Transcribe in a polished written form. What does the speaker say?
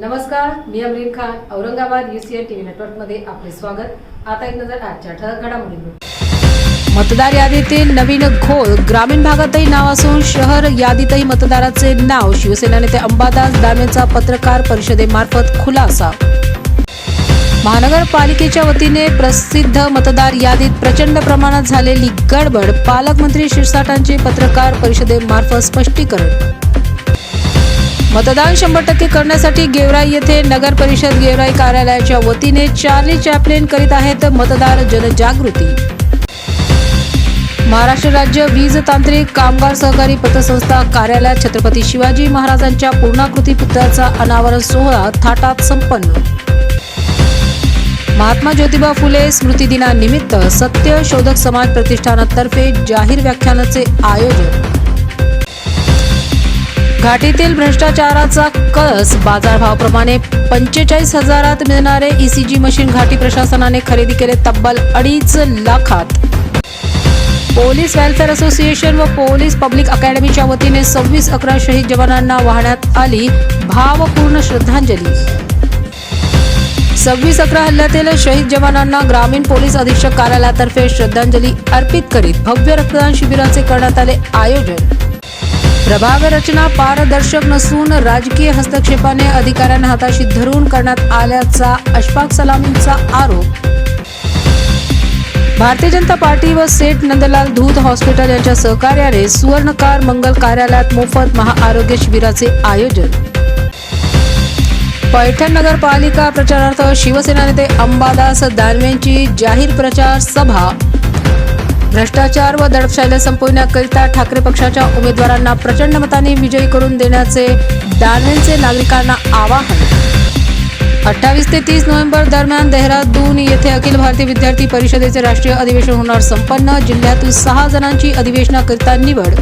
नमस्कार, मी Amreen Khan. Aurangabad UCN TV नेटवर्कमध्ये आपले स्वागत. आता एक नजर आजच्या ठळक घडामोडींवर. मतदार यादीतील नवीन घोळ. ग्रामीण भागातही नाव असून शहर यादीतही मतदाराचे नाव. शिवसेना नेते अंबादास दानवेंचा पत्रकार परिषदेमार्फत खुलासा. महानगरपालिकेच्या वतीने प्रसिद्ध मतदार यादीत प्रचंड प्रमाणात झालेली गडबड. पालकमंत्री शिरसाटांचे पत्रकार परिषदेमार्फत स्पष्टीकरण. मतदान 100% करण्यासाठी गेवराई येथे नगर परिषद गेवराई कार्यालयाच्या वतीने चार्ली चॅप्लिन करीत आहेत मतदार जनजागृती. महाराष्ट्र राज्य वीज तांत्रिक कामगार सहकारी पतसंस्था कार्यालयात छत्रपती शिवाजी महाराजांच्या पूर्णाकृती पुतळ्याचा अनावरण सोहळा थाटात संपन्न. महात्मा ज्योतिबा फुले स्मृती दिनानिमित्त सत्य शोधक समाज प्रतिष्ठानातर्फे जाहीर व्याख्यानाचे आयोजन. घाटीतील भ्रष्टाचाराचा कळस. बाजारभावाप्रमाणे 45,000 मिळणारे ECG मशीन घाटी प्रशासनाने खरेदी केले तब्बल 2.5 लाखात. पोलीस वेलफेअर असोसिएशन व पोलीस पब्लिक अकॅडमीच्या वतीने 26/11 शहीद जवानांना वाहण्यात आली भावपूर्ण श्रद्धांजली. 26/11 हल्ल्यातील शहीद जवानांना ग्रामीण पोलीस अधीक्षक कार्यालयातर्फे श्रद्धांजली अर्पित करीत भव्य रक्तदान शिबिराचे करण्यात आले आयोजन. प्रभाग रचना पारदर्शक नसून राजकीय हस्तक्षेपाने अधिकाऱ्यांना हाताशी धरून करण्यात आल्याचा अशफाक सलामींचा आरोप. भारतीय जनता पार्टी व सेठ नंदलाल धूत हॉस्पिटल यांच्या सहकार्याने सुवर्णकार मंगल कार्यालयात मोफत महाआरोग्य शिबिराचे आयोजन. पैठण नगरपालिका प्रचारार्थ शिवसेना नेते अंबादास दानवेंची जाहीर प्रचार सभा. भ्रष्टाचार व दडपशाही संपविण्याकरिता ठाकरे पक्षाच्या उमेदवारांना प्रचंड मतांनी विजयी करून देण्याचे दानवेंचे नागरिकांना आवाहन. 28 ते 30 नोव्हेंबर दरम्यान देहरादून येथे अखिल भारतीय विद्यार्थी परिषदेचे राष्ट्रीय अधिवेशन होणार संपन्न. जिल्ह्यातील 6 जणांची अधिवेशनाकरिता निवड.